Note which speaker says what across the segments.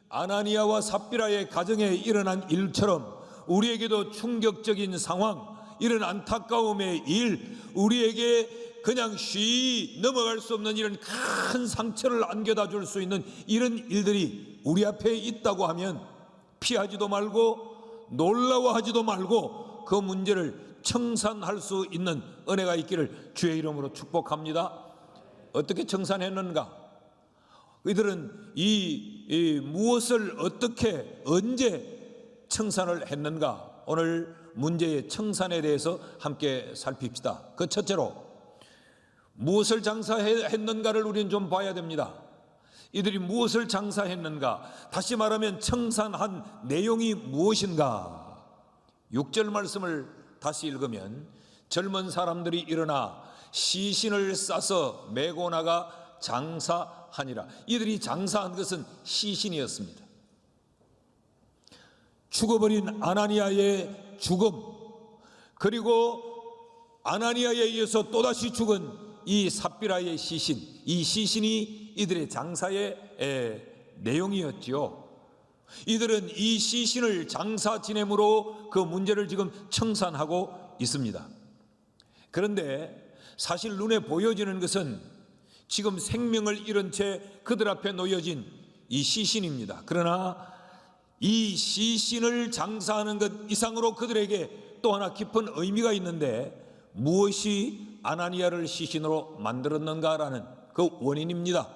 Speaker 1: 아나니아와 삽비라의 가정에 일어난 일처럼 우리에게도 충격적인 상황, 이런 안타까움의 일, 우리에게 그냥 쉬 넘어갈 수 없는 이런 큰 상처를 안겨다 줄 수 있는 이런 일들이 우리 앞에 있다고 하면 피하지도 말고 놀라워하지도 말고 그 문제를 청산할 수 있는 은혜가 있기를 주의 이름으로 축복합니다. 어떻게 청산했는가? 이들은 무엇을 어떻게 언제 청산을 했는가? 오늘 문제의 청산에 대해서 함께 살핍시다. 그 첫째로 무엇을 장사했는가를 우리는 좀 봐야 됩니다. 이들이 무엇을 장사했는가? 다시 말하면 청산한 내용이 무엇인가? 6절 말씀을 다시 읽으면 젊은 사람들이 일어나 시신을 싸서 메고 나가 장사하니라. 이들이 장사한 것은 시신이었습니다. 죽어버린 아나니아의 죽음, 그리고 아나니아에 의해서 또다시 죽은 이 삽비라의 시신, 이 시신이 이들의 장사의 내용이었지요. 이들은 이 시신을 장사 지냄으로 그 문제를 지금 청산하고 있습니다. 그런데 사실 눈에 보여지는 것은 지금 생명을 잃은 채 그들 앞에 놓여진 이 시신입니다. 그러나 이 시신을 장사하는 것 이상으로 그들에게 또 하나 깊은 의미가 있는데, 무엇이 아나니아를 시신으로 만들었는가라는 그 원인입니다.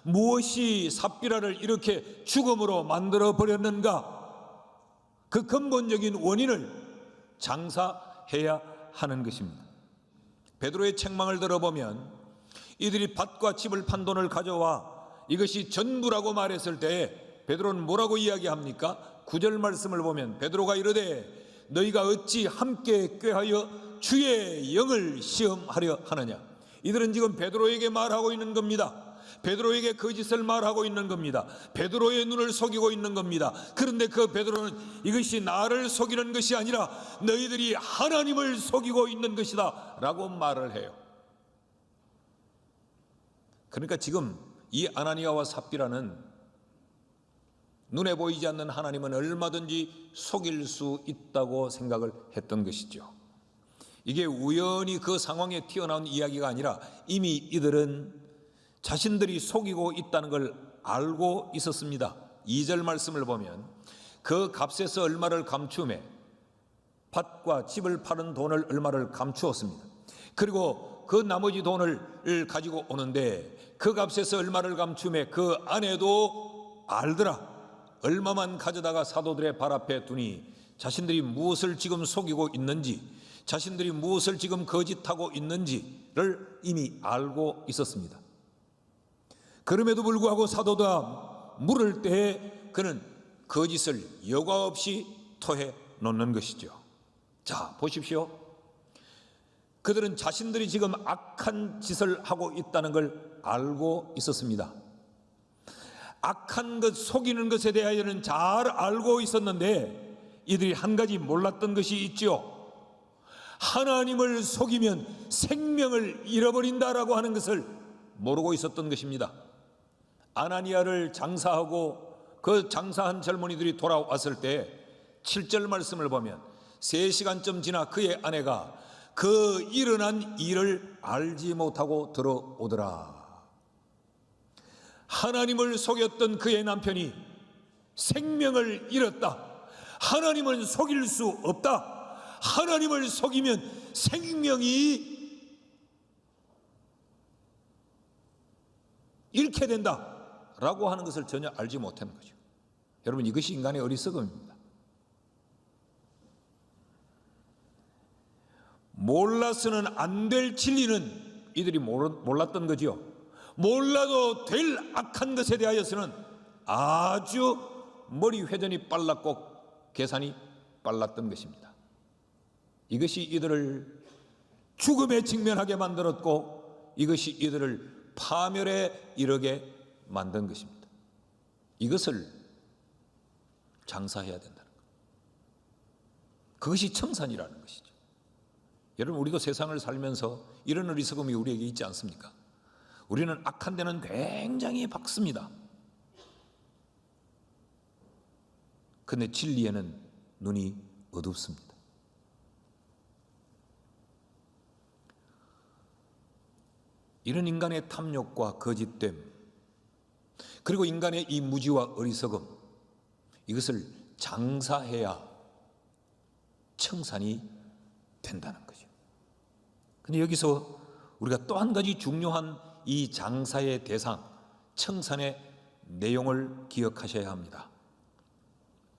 Speaker 1: 무엇이 삽비라를 이렇게 죽음으로 만들어 버렸는가? 그 근본적인 원인을 장사해야 하는 것입니다. 베드로의 책망을 들어보면 이들이 밭과 집을 판 돈을 가져와 이것이 전부라고 말했을 때 베드로는 뭐라고 이야기합니까? 9절 말씀을 보면 베드로가 이르되 너희가 어찌 함께 꾀하여 주의 영을 시험하려 하느냐. 이들은 지금 베드로에게 말하고 있는 겁니다. 베드로에게 거짓을 말하고 있는 겁니다. 베드로의 눈을 속이고 있는 겁니다. 그런데 그 베드로는 이것이 나를 속이는 것이 아니라 너희들이 하나님을 속이고 있는 것이다 라고 말을 해요. 그러니까 지금 이 아나니아와 삽비라는 눈에 보이지 않는 하나님은 얼마든지 속일 수 있다고 생각을 했던 것이죠. 이게 우연히 그 상황에 튀어나온 이야기가 아니라 이미 이들은 자신들이 속이고 있다는 걸 알고 있었습니다. 2절 말씀을 보면 그 값에서 얼마를 감추매, 밭과 집을 파는 돈을 얼마를 감추었습니다. 그리고 그 나머지 돈을 가지고 오는데 그 값에서 얼마를 감추매 그 아내도 알더라. 얼마만 가져다가 사도들의 발 앞에 두니 자신들이 무엇을 지금 속이고 있는지, 자신들이 무엇을 지금 거짓하고 있는지를 이미 알고 있었습니다. 그럼에도 불구하고 사도가 물을 때에 그는 거짓을 여과 없이 토해 놓는 것이죠. 자, 보십시오. 그들은 자신들이 지금 악한 짓을 하고 있다는 걸 알고 있었습니다. 악한 것, 속이는 것에 대하여는 잘 알고 있었는데 이들이 한 가지 몰랐던 것이 있죠. 하나님을 속이면 생명을 잃어버린다라고 하는 것을 모르고 있었던 것입니다. 아나니아를 장사하고 그 장사한 젊은이들이 돌아왔을 때 7절 말씀을 보면 3시간쯤 지나 그의 아내가 그 일어난 일을 알지 못하고 들어오더라. 하나님을 속였던 그의 남편이 생명을 잃었다. 하나님을 속일 수 없다. 하나님을 속이면 생명이 잃게 된다 라고 하는 것을 전혀 알지 못하는 거죠. 여러분, 이것이 인간의 어리석음입니다. 몰라서는 안 될 진리는 이들이 몰랐던 거지요. 몰라도 될 악한 것에 대하여서는 아주 머리 회전이 빨랐고 계산이 빨랐던 것입니다. 이것이 이들을 죽음에 직면하게 만들었고 이것이 이들을 파멸에 이르게 만든 것입니다. 이것을 장사해야 된다는 것. 그것이 청산이라는 것이죠. 여러분, 우리도 세상을 살면서 이런 어리석음이 우리에게 있지 않습니까? 우리는 악한 데는 굉장히 박습니다. 그런데 진리에는 눈이 어둡습니다. 이런 인간의 탐욕과 거짓됨, 그리고 인간의 이 무지와 어리석음, 이것을 장사해야 청산이 된다는 거죠. 근데 여기서 우리가 또 한 가지 중요한 이 장사의 대상, 청산의 내용을 기억하셔야 합니다.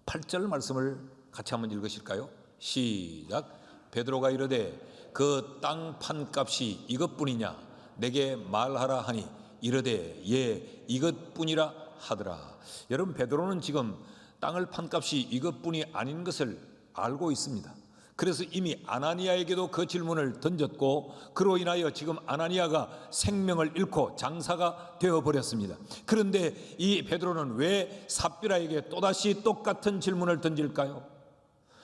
Speaker 1: 8절 말씀을 같이 한번 읽으실까요? 시작. 베드로가 이르되 그 땅 판값이 이것뿐이냐 내게 말하라 하니 이르되 예 이것뿐이라 하더라. 여러분, 베드로는 지금 땅을 판값이 이것뿐이 아닌 것을 알고 있습니다. 그래서 이미 아나니아에게도 그 질문을 던졌고, 그로 인하여 지금 아나니아가 생명을 잃고 장사가 되어버렸습니다. 그런데 이 베드로는 왜 삽비라에게 또다시 똑같은 질문을 던질까요?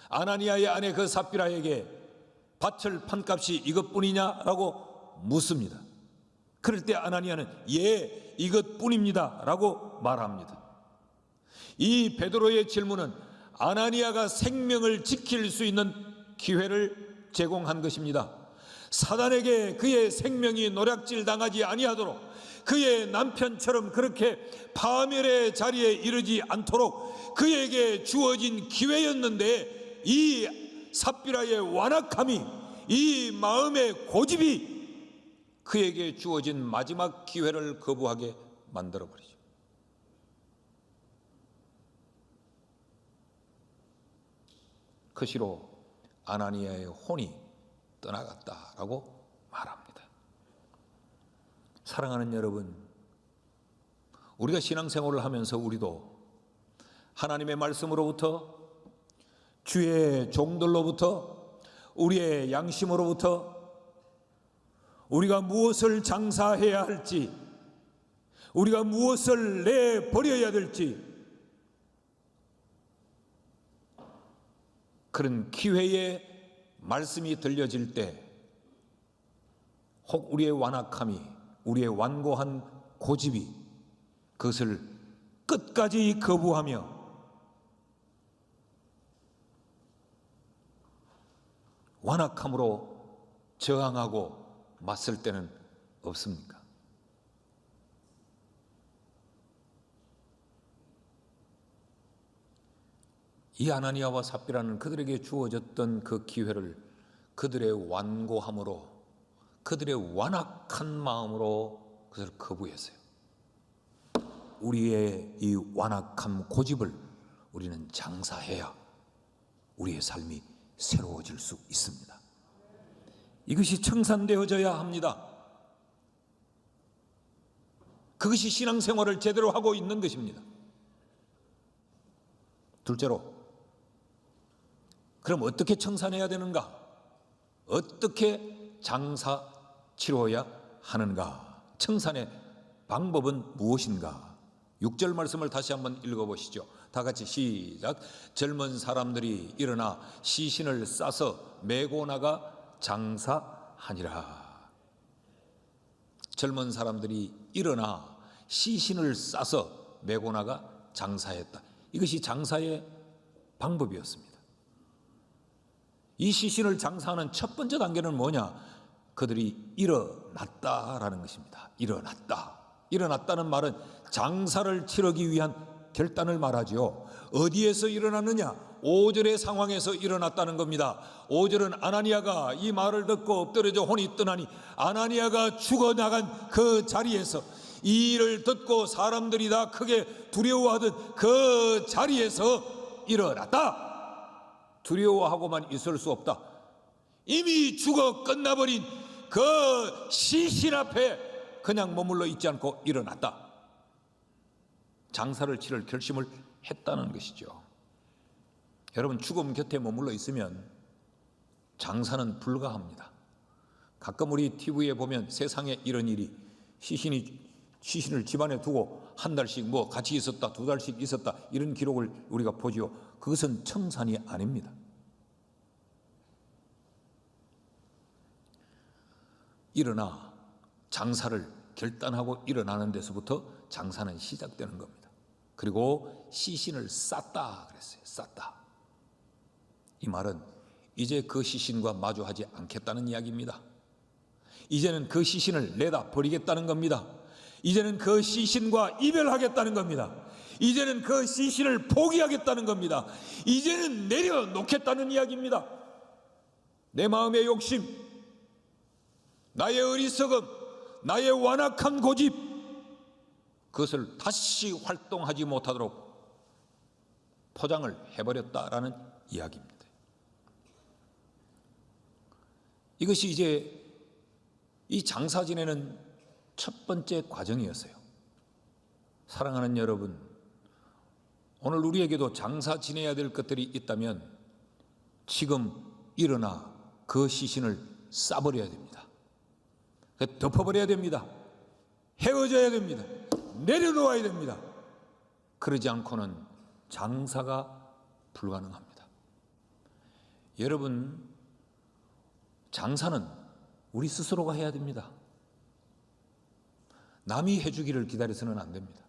Speaker 1: 아나니아의 아내 그 삽비라에게 밭을 판값이 이것뿐이냐라고 묻습니다. 그럴 때 아나니아는 예 이것뿐입니다 라고 말합니다. 이 베드로의 질문은 아나니아가 생명을 지킬 수 있는 기회를 제공한 것입니다. 사단에게 그의 생명이 노략질 당하지 아니하도록, 그의 남편처럼 그렇게 파멸의 자리에 이르지 않도록 그에게 주어진 기회였는데, 이 삽비라의 완악함이, 이 마음의 고집이 그에게 주어진 마지막 기회를 거부하게 만들어버리죠. 그 시로 아나니아의 혼이 떠나갔다라고 말합니다. 사랑하는 여러분, 우리가 신앙생활을 하면서 우리도 하나님의 말씀으로부터, 주의 종들로부터, 우리의 양심으로부터 우리가 무엇을 장사해야 할지, 우리가 무엇을 내버려야 될지, 그런 기회의 말씀이 들려질 때 혹 우리의 완악함이, 우리의 완고한 고집이 그것을 끝까지 거부하며 완악함으로 저항하고 맞설 때는 없습니까? 이 아나니아와 삽비라는 그들에게 주어졌던 그 기회를 그들의 완고함으로, 그들의 완악한 마음으로 그것을 거부했어요. 우리의 이 완악함, 고집을 우리는 장사해야 우리의 삶이 새로워질 수 있습니다. 이것이 청산되어져야 합니다. 그것이 신앙생활을 제대로 하고 있는 것입니다. 둘째로, 그럼 어떻게 청산해야 되는가? 어떻게 장사 치러야 하는가? 청산의 방법은 무엇인가? 6절 말씀을 다시 한번 읽어보시죠. 다 같이 시작. 젊은 사람들이 일어나 시신을 싸서 메고 나가 장사하니라. 젊은 사람들이 일어나 시신을 싸서 메고 나가 장사했다. 이것이 장사의 방법이었습니다. 이 시신을 장사하는 첫 번째 단계는 뭐냐? 그들이 일어났다라는 것입니다. 일어났다는 말은 장사를 치르기 위한 결단을 말하죠. 어디에서 일어났느냐? 5절의 상황에서 일어났다는 겁니다. 5절은 아나니아가 이 말을 듣고 엎드려져 혼이 떠나니, 아나니아가 죽어나간 그 자리에서, 이 일을 듣고 사람들이 다 크게 두려워하던 그 자리에서 일어났다. 두려워하고만 있을 수 없다. 이미 죽어 끝나버린 그 시신 앞에 그냥 머물러 있지 않고 일어났다. 장사를 치를 결심을 했다는 것이죠. 여러분, 죽음 곁에 머물러 있으면 장사는 불가합니다. 가끔 우리 TV에 보면 세상에 이런 일이, 시신을 집안에 두고 한 달씩 뭐 같이 있었다, 두 달씩 있었다, 이런 기록을 우리가 보지요. 그것은 청산이 아닙니다. 일어나 장사를 결단하고 일어나는 데서부터 장사는 시작되는 겁니다. 그리고 시신을 쌌다 그랬어요. 쌌다. 이 말은 이제 그 시신과 마주하지 않겠다는 이야기입니다. 이제는 그 시신을 내다 버리겠다는 겁니다. 이제는 그 시신과 이별하겠다는 겁니다. 이제는 그 시신을 포기하겠다는 겁니다. 이제는 내려놓겠다는 이야기입니다. 내 마음의 욕심, 나의 어리석음, 나의 완악한 고집, 그것을 다시 활동하지 못하도록 포장을 해버렸다라는 이야기입니다. 이것이 이제 이 장사 지내는 첫 번째 과정이었어요. 사랑하는 여러분, 오늘 우리에게도 장사 지내야 될 것들이 있다면 지금 일어나 그 시신을 싸버려야 됩니다. 덮어버려야 됩니다. 헤어져야 됩니다. 내려놓아야 됩니다. 그러지 않고는 장사가 불가능합니다. 여러분, 장사는 우리 스스로가 해야 됩니다. 남이 해주기를 기다려서는 안 됩니다.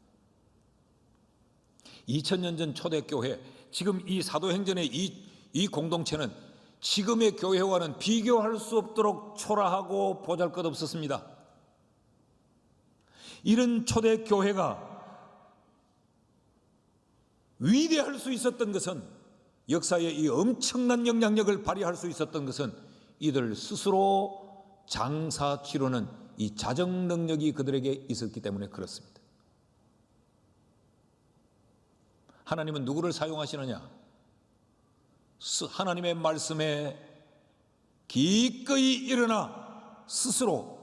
Speaker 1: 2000년 전 초대교회, 지금 이 사도행전의 이 공동체는 지금의 교회와는 비교할 수 없도록 초라하고 보잘것없었습니다. 이런 초대교회가 위대할 수 있었던 것은, 역사에 이 엄청난 영향력을 발휘할 수 있었던 것은 이들 스스로 장사 치료는 이 자정 능력이 그들에게 있었기 때문에 그렇습니다. 하나님은 누구를 사용하시느냐? 하나님의 말씀에 기꺼이 일어나 스스로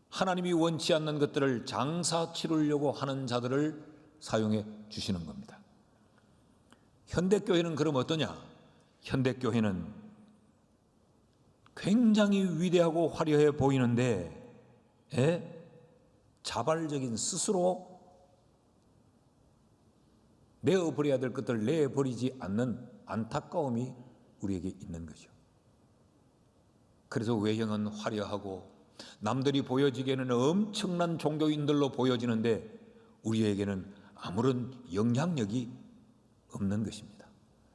Speaker 1: 하나님이 원치 않는 것들을 장사 치르려고 하는 자들을 사용해 주시는 겁니다. 현대교회는 그럼 어떠냐? 현대교회는 굉장히 위대하고 화려해 보이는데 자발적인 스스로 내어버려야 될 것들을 내버리지 않는 안타까움이 우리에게 있는 거죠. 그래서 외형은 화려하고 남들이 보여지기에는 엄청난 종교인들로 보여지는데 우리에게는 아무런 영향력이 없는 것입니다.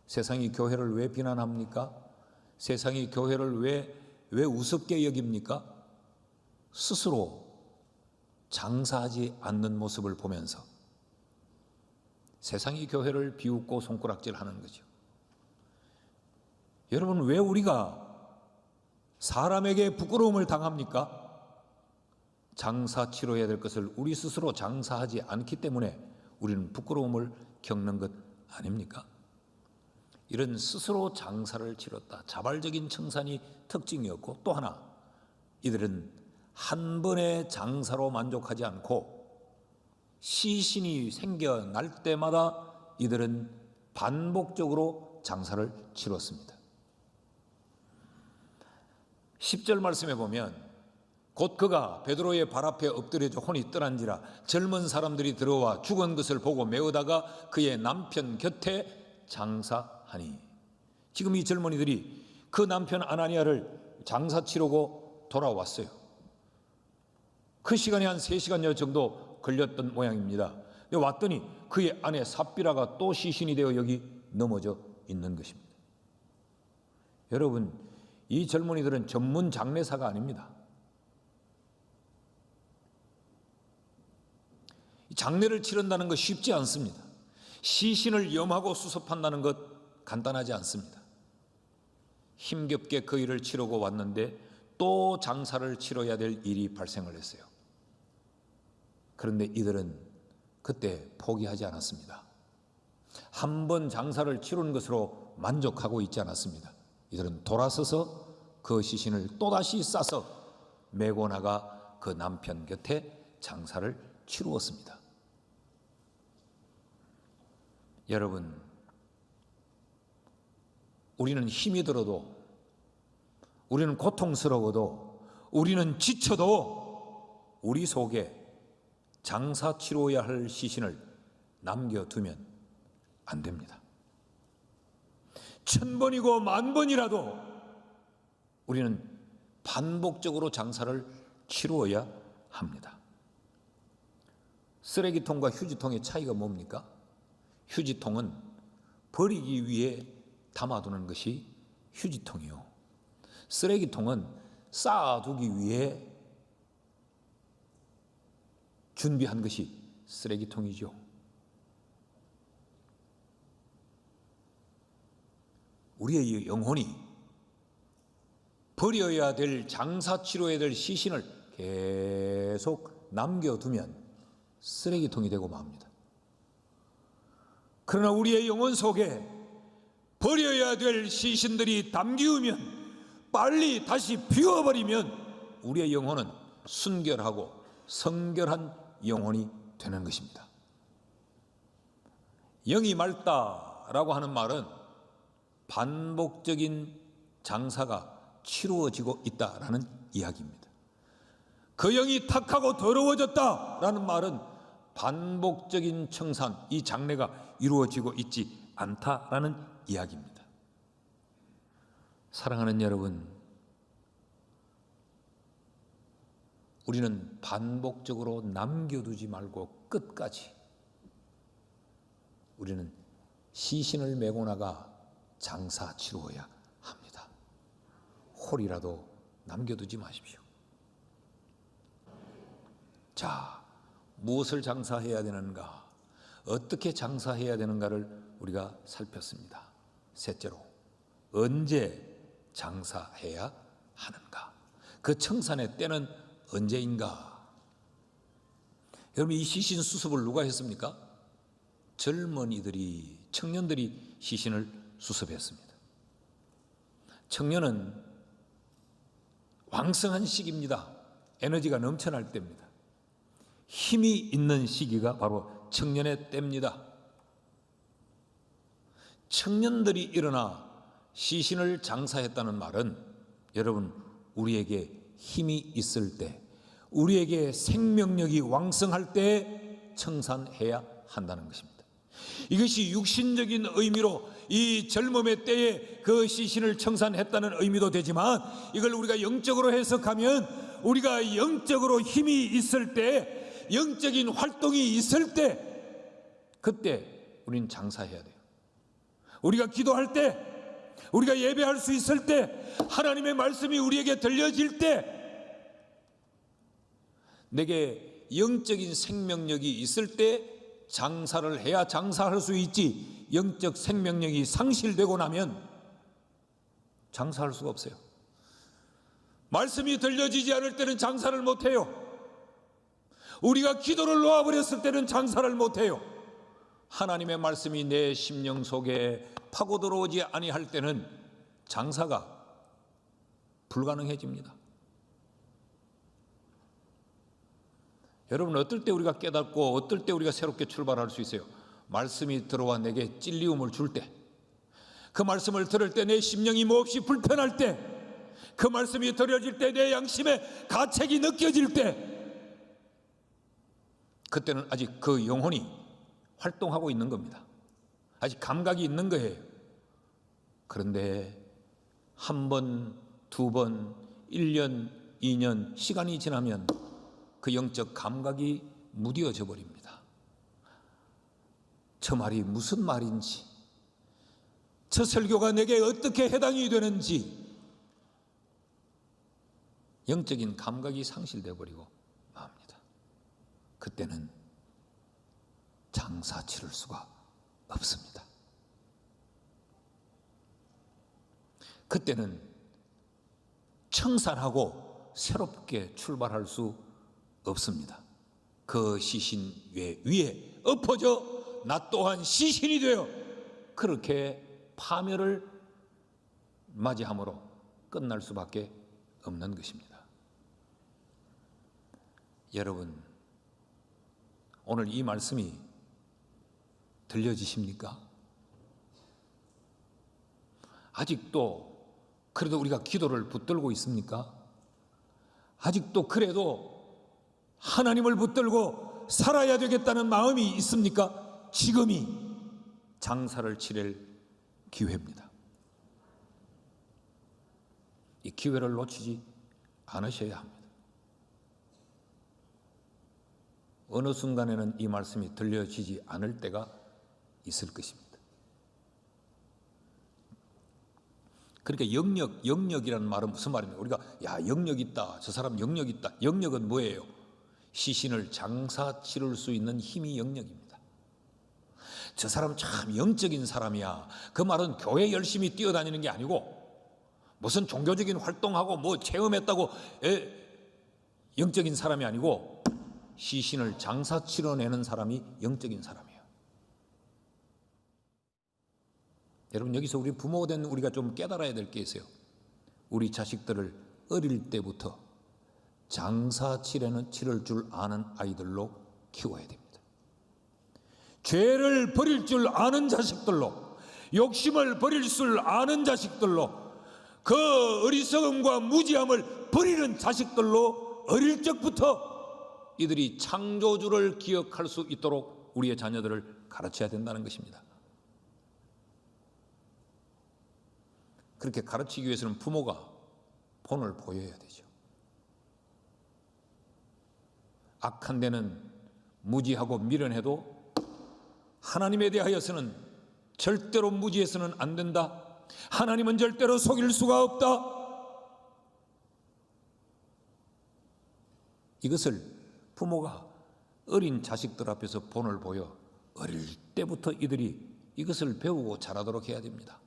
Speaker 1: 세상이 교회를 왜 비난합니까? 세상이 교회를 왜 우습게 여깁니까? 스스로 장사하지 않는 모습을 보면서 세상이 교회를 비웃고 손가락질하는 거죠. 여러분, 왜 우리가 사람에게 부끄러움을 당합니까? 장사 치러야 될 것을 우리 스스로 장사하지 않기 때문에 우리는 부끄러움을 겪는 것 아닙니까? 이런 스스로 장사를 치렀다, 자발적인 청산이 특징이었고, 또 하나, 이들은 한 번의 장사로 만족하지 않고 시신이 생겨날 때마다 이들은 반복적으로 장사를 치렀습니다. 10절 말씀에 보면 곧 그가 베드로의 발 앞에 엎드려져 혼이 떠난지라 젊은 사람들이 들어와 죽은 것을 보고 메우다가 그의 남편 곁에 장사하니. 지금 이 젊은이들이 그 남편 아나니아를 장사 치르고 돌아왔어요. 그 시간이 한 3시간여 정도 걸렸던 모양입니다. 왔더니 그의 아내 삽비라가 또 시신이 되어 여기 넘어져 있는 것입니다. 여러분, 이 젊은이들은 전문 장례사가 아닙니다. 장례를 치른다는 것 쉽지 않습니다. 시신을 염하고 수습한다는 것 간단하지 않습니다. 힘겹게 그 일을 치르고 왔는데 또 장사를 치러야 될 일이 발생을 했어요. 그런데 이들은 그때 포기하지 않았습니다. 한 번 장사를 치르는 것으로 만족하고 있지 않았습니다. 이들은 돌아서서 그 시신을 또다시 싸서 메고 나가 그 남편 곁에 장사를 치루었습니다. 여러분, 우리는 힘이 들어도, 우리는 고통스러워도, 우리는 지쳐도 우리 속에 장사 치러야 할 시신을 남겨두면 안 됩니다. 1000번이고 10,000번이라도 우리는 반복적으로 장사를 치루어야 합니다. 쓰레기통과 휴지통의 차이가 뭡니까? 휴지통은 버리기 위해 담아두는 것이 휴지통이요. 쓰레기통은 쌓아두기 위해 준비한 것이 쓰레기통이죠. 우리의 영혼이 버려야 될, 장사 치러야 될 시신을 계속 남겨두면 쓰레기통이 되고 맙니다. 그러나 우리의 영혼 속에 버려야 될 시신들이 담기우면, 빨리 다시 비워버리면 우리의 영혼은 순결하고 성결한 영혼이 되는 것입니다. 영이 맑다라고 하는 말은 반복적인 장사가 치루어지고 있다라는 이야기입니다. 그 영이 탁하고 더러워졌다라는 말은 반복적인 청산, 이 장례가 이루어지고 있지 않다라는 이야기입니다. 사랑하는 여러분, 우리는 반복적으로 남겨두지 말고 끝까지 우리는 시신을 메고 나가 장사 치루어야 합니다. 홀이라도 남겨두지 마십시오. 자, 무엇을 장사해야 되는가, 어떻게 장사해야 되는가를 우리가 살폈습니다. 셋째로, 언제 장사해야 하는가, 그 청산의 때는 언제인가. 여러분, 이 시신 수습을 누가 했습니까? 젊은이들이, 청년들이 시신을 수습했습니다. 청년은 왕성한 시기입니다. 에너지가 넘쳐날 때입니다. 힘이 있는 시기가 바로 청년의 때입니다. 청년들이 일어나 시신을 장사했다는 말은, 여러분, 우리에게 힘이 있을 때, 우리에게 생명력이 왕성할 때 청산해야 한다는 것입니다. 이것이 육신적인 의미로 이 젊음의 때에 그 시신을 청산했다는 의미도 되지만, 이걸 우리가 영적으로 해석하면 우리가 영적으로 힘이 있을 때, 영적인 활동이 있을 때, 그때 우리는 장사해야 돼요. 우리가 기도할 때, 우리가 예배할 수 있을 때, 하나님의 말씀이 우리에게 들려질 때, 내게 영적인 생명력이 있을 때 장사를 해야 장사할 수 있지, 영적 생명력이 상실되고 나면 장사할 수가 없어요. 말씀이 들려지지 않을 때는 장사를 못해요. 우리가 기도를 놓아버렸을 때는 장사를 못해요. 하나님의 말씀이 내 심령 속에 파고 들어오지 아니할 때는 장사가 불가능해집니다. 여러분, 어떨 때 우리가 깨닫고 어떨 때 우리가 새롭게 출발할 수 있어요? 말씀이 들어와 내게 찔리움을 줄 때, 그 말씀을 들을 때 내 심령이 몹시 불편할 때, 그 말씀이 들려질 때 내 양심의 가책이 느껴질 때, 그때는 아직 그 영혼이 활동하고 있는 겁니다. 아직 감각이 있는 거예요. 그런데 한 번, 두 번, 1년, 2년 시간이 지나면 그 영적 감각이 무뎌져 버립니다. 저 말이 무슨 말인지, 저 설교가 내게 어떻게 해당이 되는지, 영적인 감각이 상실되어 버리고 맙니다. 그때는 장사 치를 수가 없습니다. 그때는 청산하고 새롭게 출발할 수 없습니다. 그 시신 위에 엎어져 나 또한 시신이 되어 그렇게 파멸을 맞이함으로 끝날 수밖에 없는 것입니다. 여러분, 오늘 이 말씀이 들려지십니까? 아직도 그래도 우리가 기도를 붙들고 있습니까? 아직도 그래도 하나님을 붙들고 살아야 되겠다는 마음이 있습니까? 지금이 장사를 치를 기회입니다. 이 기회를 놓치지 않으셔야 합니다. 어느 순간에는 이 말씀이 들려지지 않을 때가 있을 것입니다. 그러니까 영역이라는 말은 무슨 말입니까? 우리가 영역 있다, 저 사람 영역 있다. 영역은 뭐예요? 시신을 장사 치를 수 있는 힘이 영역입니다. 저 사람 참 영적인 사람이야. 그 말은 교회 열심히 뛰어다니는 게 아니고 무슨 종교적인 활동하고 뭐 체험했다고 영적인 사람이 아니고 시신을 장사 치러내는 사람이 영적인 사람이에요. 여러분, 여기서 우리 부모 된 우리가 좀 깨달아야 될 게 있어요. 우리 자식들을 어릴 때부터 장사 치를 줄 아는 아이들로 키워야 됩니다. 죄를 버릴 줄 아는 자식들로, 욕심을 버릴 줄 아는 자식들로, 그 어리석음과 무지함을 버리는 자식들로 어릴 적부터 이들이 창조주를 기억할 수 있도록 우리의 자녀들을 가르쳐야 된다는 것입니다. 그렇게 가르치기 위해서는 부모가 본을 보여야 되죠. 악한 데는 무지하고 미련해도 하나님에 대하여서는 절대로 무지해서는 안 된다. 하나님은 절대로 속일 수가 없다. 이것을 부모가 어린 자식들 앞에서 본을 보여 어릴 때부터 이들이 이것을 배우고 자라도록 해야 됩니다.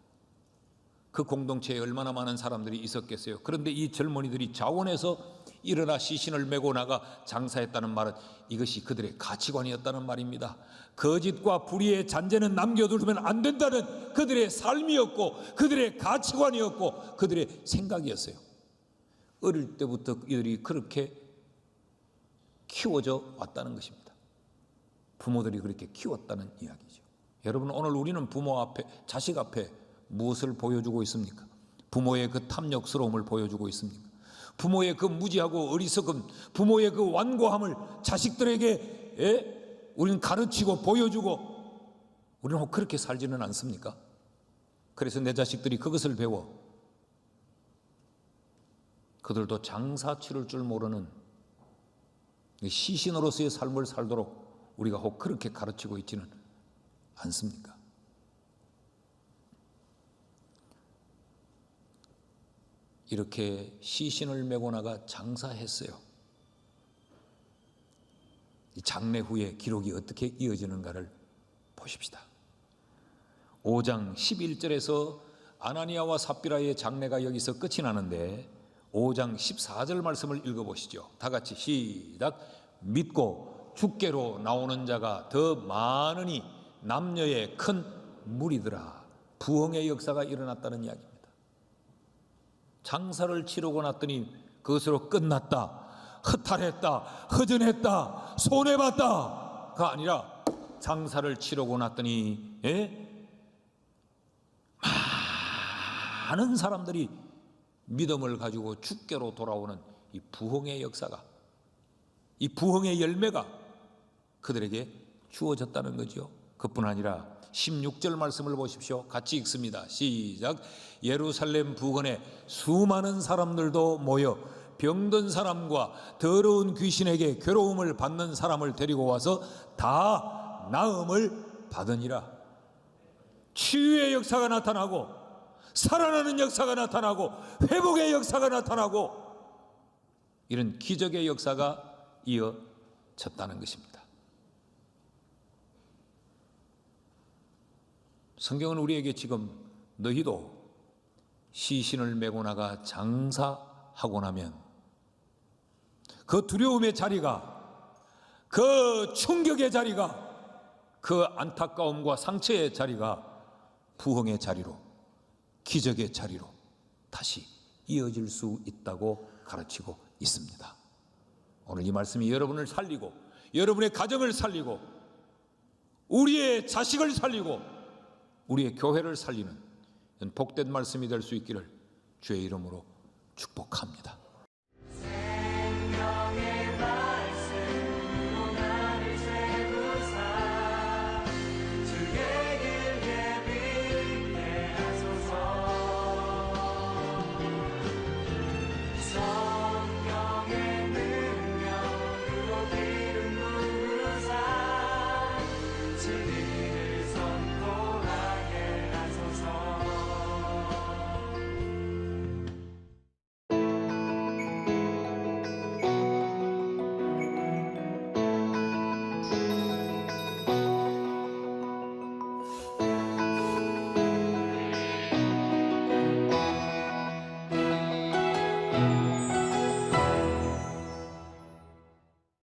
Speaker 1: 그 공동체에 얼마나 많은 사람들이 있었겠어요. 그런데 이 젊은이들이 자원해서 일어나 시신을 메고 나가 장사했다는 말은 이것이 그들의 가치관이었다는 말입니다. 거짓과 불의의 잔재는 남겨두면 안 된다는 그들의 삶이었고 그들의 가치관이었고 그들의 생각이었어요. 어릴 때부터 이들이 그렇게 키워져 왔다는 것입니다. 부모들이 그렇게 키웠다는 이야기죠. 여러분, 오늘 우리는 부모 앞에, 자식 앞에 무엇을 보여주고 있습니까? 부모의 그 탐욕스러움을 보여주고 있습니까? 부모의 그 무지하고 어리석음, 부모의 그 완고함을 자식들에게 우리는 가르치고 보여주고 우리는 혹 그렇게 살지는 않습니까? 그래서 내 자식들이 그것을 배워 그들도 장사 치를 줄 모르는 시신으로서의 삶을 살도록 우리가 혹 그렇게 가르치고 있지는 않습니까? 이렇게 시신을 메고 나가 장사했어요. 이 장례 후에 기록이 어떻게 이어지는가를 보십시다. 5장 11절에서 아나니아와 삽비라의 장례가 여기서 끝이 나는데 5장 14절 말씀을 읽어보시죠. 다 같이 시작. 믿고 주께로 나오는 자가 더 많으니 남녀의 큰 무리더라. 부흥의 역사가 일어났다는 이야기입니다. 장사를 치르고 났더니 그것으로 끝났다, 허탈했다, 허전했다, 손해봤다가 아니라 장사를 치르고 났더니 많은 사람들이 믿음을 가지고 주께로 돌아오는 이 부흥의 역사가, 이 부흥의 열매가 그들에게 주어졌다는 거죠. 그뿐 아니라 16절 말씀을 보십시오. 같이 읽습니다. 시작. 예루살렘 부근에 수많은 사람들도 모여 병든 사람과 더러운 귀신에게 괴로움을 받는 사람을 데리고 와서 다 나음을 받으니라. 치유의 역사가 나타나고 살아나는 역사가 나타나고 회복의 역사가 나타나고 이런 기적의 역사가 이어졌다는 것입니다. 성경은 우리에게 지금 너희도 시신을 메고 나가 장사하고 나면 그 두려움의 자리가, 그 충격의 자리가, 그 안타까움과 상처의 자리가 부흥의 자리로, 기적의 자리로 다시 이어질 수 있다고 가르치고 있습니다. 오늘 이 말씀이 여러분을 살리고 여러분의 가정을 살리고 우리의 자식을 살리고 우리의 교회를 살리는 복된 말씀이 될 수 있기를 주의 이름으로 축복합니다.